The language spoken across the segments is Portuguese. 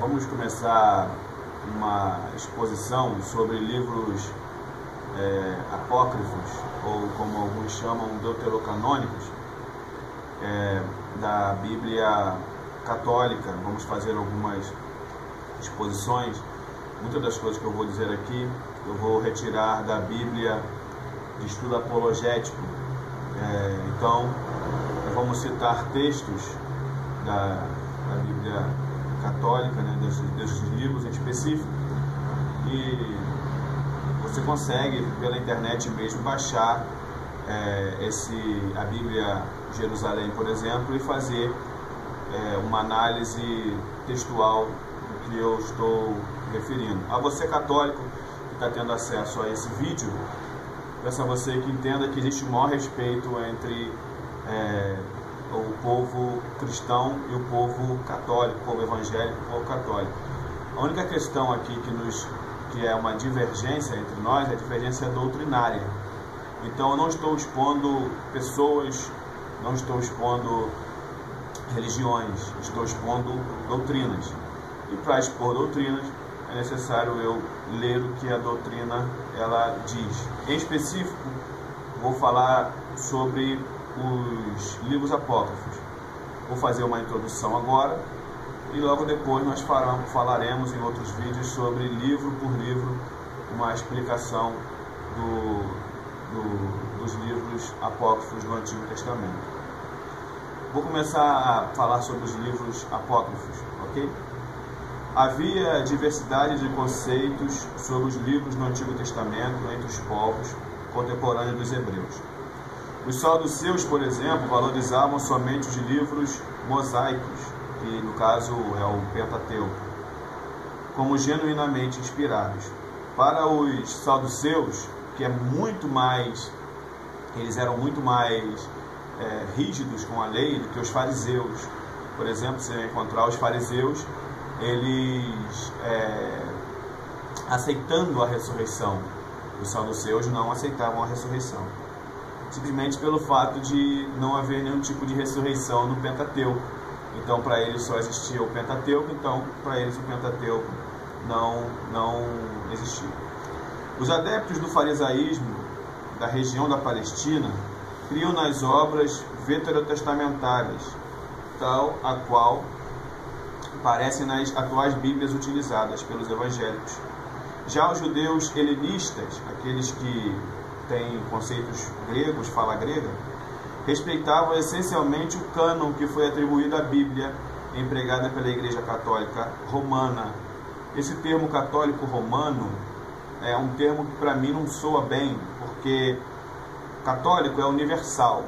Vamos começar uma exposição sobre livros apócrifos, ou como alguns chamam, deuterocanônicos, da Bíblia católica. Vamos fazer algumas exposições. Muitas das coisas que eu vou dizer aqui, eu vou retirar da Bíblia de estudo apologético. Então, vamos citar textos da Bíblia católica, né, desses livros em específico, e você consegue pela internet mesmo baixar a Bíblia Jerusalém, por exemplo, e fazer uma análise textual do que eu estou referindo. A você católico que está tendo acesso a esse vídeo, peço a você que entenda que existe o maior respeito entre o povo cristão e o povo católico, o povo evangélico e o povo católico. A única questão aqui que é uma divergência entre nós é a divergência doutrinária. Então eu não estou expondo pessoas, não estou expondo religiões, estou expondo doutrinas. E para expor doutrinas é necessário eu ler o que a doutrina ela diz. Em específico, vou falar sobre os livros apócrifos. Vou fazer uma introdução agora e logo depois nós falaremos em outros vídeos sobre livro por livro, uma explicação dos livros apócrifos do Antigo Testamento. Vou começar a falar sobre os livros apócrifos, ok? Havia diversidade de conceitos sobre os livros do Antigo Testamento entre os povos contemporâneos dos hebreus. Os saduceus, por exemplo, valorizavam somente os livros mosaicos, que no caso é o Pentateuco, como genuinamente inspirados. Para os saduceus, que eles eram muito mais rígidos com a lei do que os fariseus. Por exemplo, você vai encontrar os fariseus, eles aceitando a ressurreição. Os saduceus não aceitavam a ressurreição, simplesmente pelo fato de não haver nenhum tipo de ressurreição no Pentateuco. Então, para eles só existia o Pentateuco, então, para eles o Pentateuco não existia. Os adeptos do farisaísmo da região da Palestina criam nas obras veterotestamentárias, tal a qual aparecem nas atuais Bíblias utilizadas pelos evangélicos. Já os judeus helenistas, aqueles que têm conceitos gregos, fala grega, respeitavam essencialmente o cânon que foi atribuído à Bíblia, empregada pela Igreja Católica Romana. Esse termo católico romano é um termo que para mim não soa bem, porque católico é universal,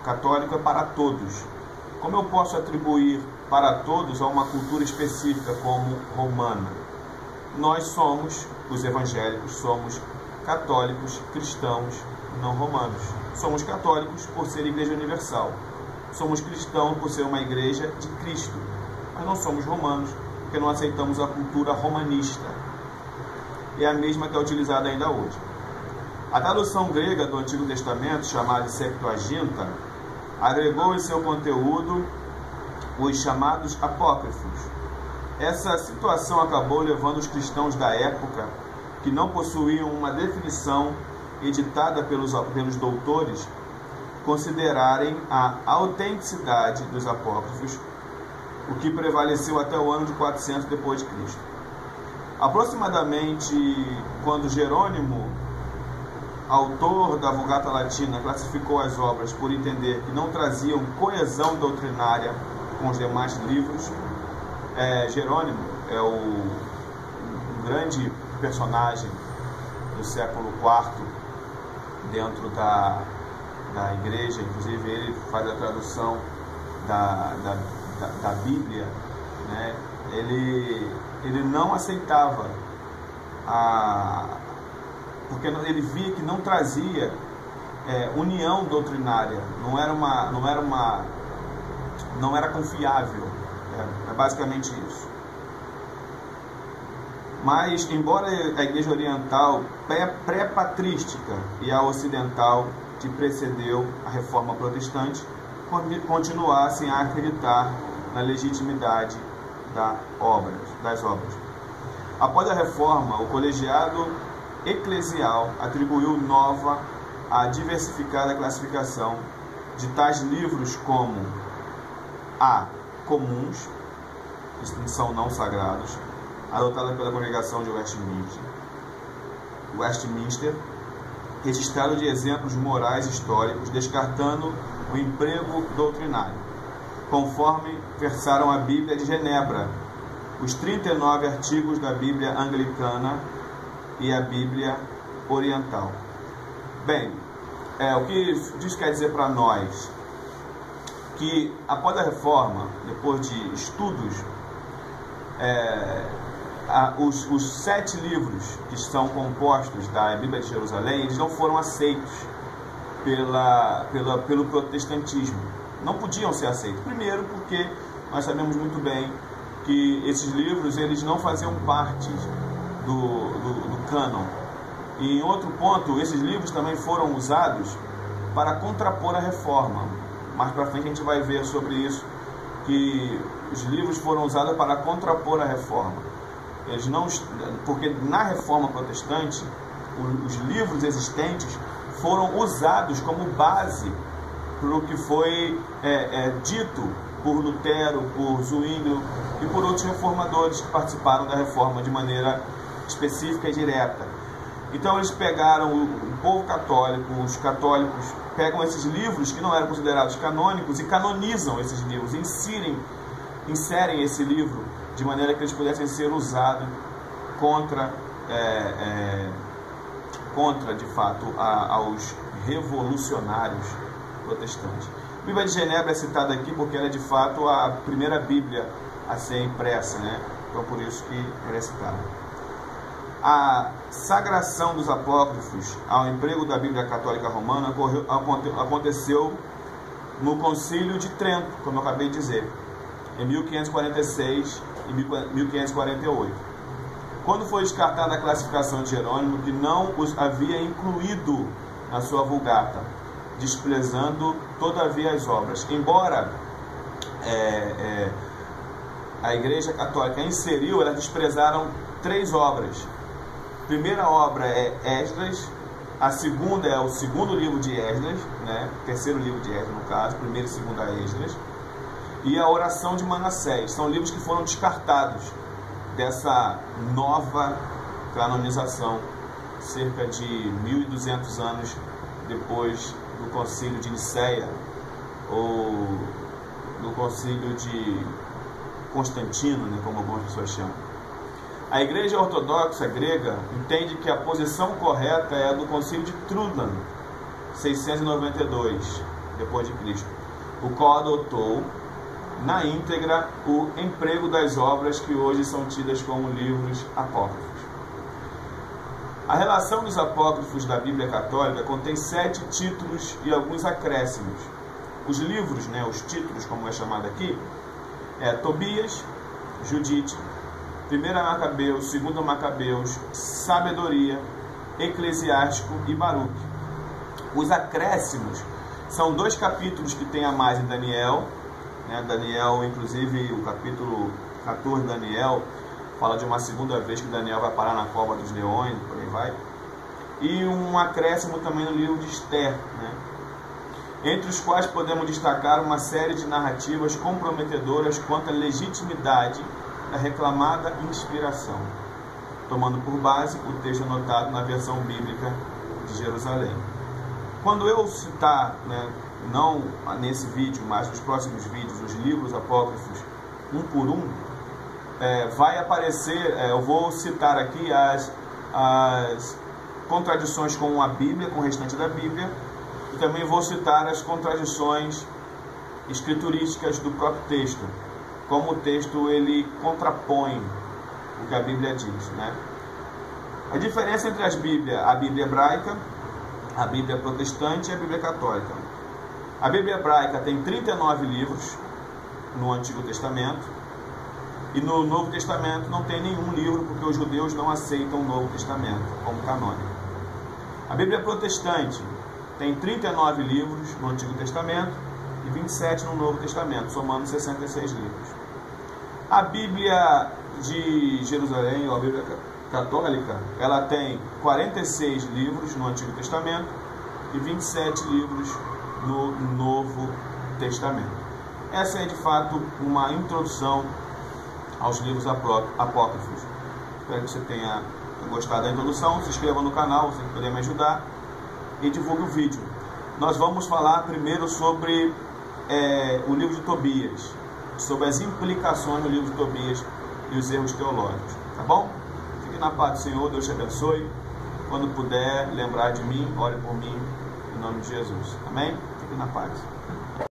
católico é para todos. Como eu posso atribuir para todos a uma cultura específica como romana? Nós somos, os evangélicos, somos católicos, cristãos, não romanos. Somos católicos por ser igreja universal. Somos cristãos por ser uma igreja de Cristo. Mas não somos romanos, porque não aceitamos a cultura romanista. É a mesma que é utilizada ainda hoje. A tradução grega do Antigo Testamento, chamada Septuaginta, agregou em seu conteúdo os chamados apócrifos. Essa situação acabou levando os cristãos da época, que não possuíam uma definição editada pelos doutores, considerarem a autenticidade dos apócrifos, o que prevaleceu até o ano de 400 depois de Cristo. Aproximadamente quando Jerônimo, autor da Vulgata Latina, classificou as obras por entender que não traziam coesão doutrinária com os demais livros, Jerônimo é um grande personagem do século IV dentro da igreja. Inclusive ele faz a tradução da Bíblia, né? Ele não aceitava porque ele via que não trazia união doutrinária, não era confiável. É basicamente isso. Mas, embora a igreja oriental pré-patrística e a ocidental, que precedeu a reforma protestante, continuassem a acreditar na legitimidade das obras. Após a reforma, o colegiado eclesial atribuiu nova a diversificada classificação de tais livros como a comuns, que são não sagrados, adotada pela congregação de Westminster, registrado de exemplos morais históricos, descartando o emprego doutrinário, conforme versaram a Bíblia de Genebra, os 39 artigos da Bíblia anglicana e a Bíblia oriental. Bem, o que isso quer dizer para nós? Que após a reforma, depois de estudos, os 7 livros que são compostos da Bíblia de Jerusalém, eles não foram aceitos pelo protestantismo. Não podiam ser aceitos. Primeiro porque nós sabemos muito bem que esses livros eles não faziam parte do cânon. E em outro ponto, esses livros também foram usados para contrapor a reforma. Mais para frente a gente vai ver sobre isso, que os livros foram usados para contrapor a reforma. Eles não, porque na reforma protestante, os livros existentes foram usados como base para o que foi dito por Lutero, por Zwinglio e por outros reformadores que participaram da reforma de maneira específica e direta. Então eles pegaram o povo católico, os católicos pegam esses livros que não eram considerados canônicos e canonizam esses livros, inserem esse livro de maneira que eles pudessem ser usados contra de fato aos revolucionários protestantes. A Bíblia de Genebra é citada aqui porque ela é de fato a primeira Bíblia a ser impressa, né? Então por isso que ela é citada. A sagração dos apócrifos ao emprego da Bíblia Católica Romana aconteceu no Concílio de Trento, como eu acabei de dizer, em 1546 e 1548. Quando foi descartada a classificação de Jerônimo, que não os havia incluído na sua Vulgata, desprezando todavia as obras. Embora a Igreja Católica inseriu, elas desprezaram 3 obras. A primeira obra é Esdras, a segunda é o segundo livro de Esdras, né? Terceiro livro de Esdras no caso, primeiro e segundo é Esdras, e a oração de Manassés. São livros que foram descartados dessa nova canonização, cerca de 1200 anos depois do Concílio de Nicéia, ou do Concílio de Constantino, né, como algumas pessoas chamam. A Igreja Ortodoxa grega entende que a posição correta é a do Concílio de Trudlan, 692 depois de Cristo, o qual adotou na íntegra o emprego das obras que hoje são tidas como livros apócrifos. A relação dos apócrifos da Bíblia Católica contém 7 títulos e alguns acréscimos. Os livros, né, os títulos, como é chamado aqui, Tobias, Judite, 1 Macabeus, 2 Macabeus, Sabedoria, Eclesiástico e Baruque. Os acréscimos são 2 capítulos que tem a mais em Daniel, né? Daniel, inclusive o capítulo 14 de Daniel fala de uma segunda vez que Daniel vai parar na cova dos leões, por aí vai. E um acréscimo também no livro de Esther, né? Entre os quais podemos destacar uma série de narrativas comprometedoras quanto à legitimidade da reclamada inspiração, tomando por base o texto anotado na versão bíblica de Jerusalém. Quando eu citar, né, não nesse vídeo, mas nos próximos vídeos, os livros apócrifos, um por um, vai aparecer, eu vou citar aqui as contradições com a Bíblia, com o restante da Bíblia, e também vou citar as contradições escriturísticas do próprio texto, como o texto ele contrapõe o que a Bíblia diz, né? A diferença entre a Bíblia hebraica, a Bíblia protestante e a Bíblia católica. A Bíblia hebraica tem 39 livros no Antigo Testamento, e no Novo Testamento não tem nenhum livro, porque os judeus não aceitam o Novo Testamento como canônico. A Bíblia protestante tem 39 livros no Antigo Testamento e 27 no Novo Testamento, somando 66 livros. A Bíblia de Jerusalém, ou a Bíblia Católica, ela tem 46 livros no Antigo Testamento e 27 livros no Novo Testamento. Essa é de fato uma introdução aos livros apócrifos. Espero que você tenha gostado da introdução. Se inscreva no canal, se puder me ajudar, e divulgue o vídeo. Nós vamos falar primeiro sobre o livro de Tobias, sobre as implicações do livro de Tobias e os erros teológicos, tá bom? Fique na paz do Senhor, Deus te abençoe. Quando puder lembrar de mim, ore por mim, em nome de Jesus. Amém? Fique na paz.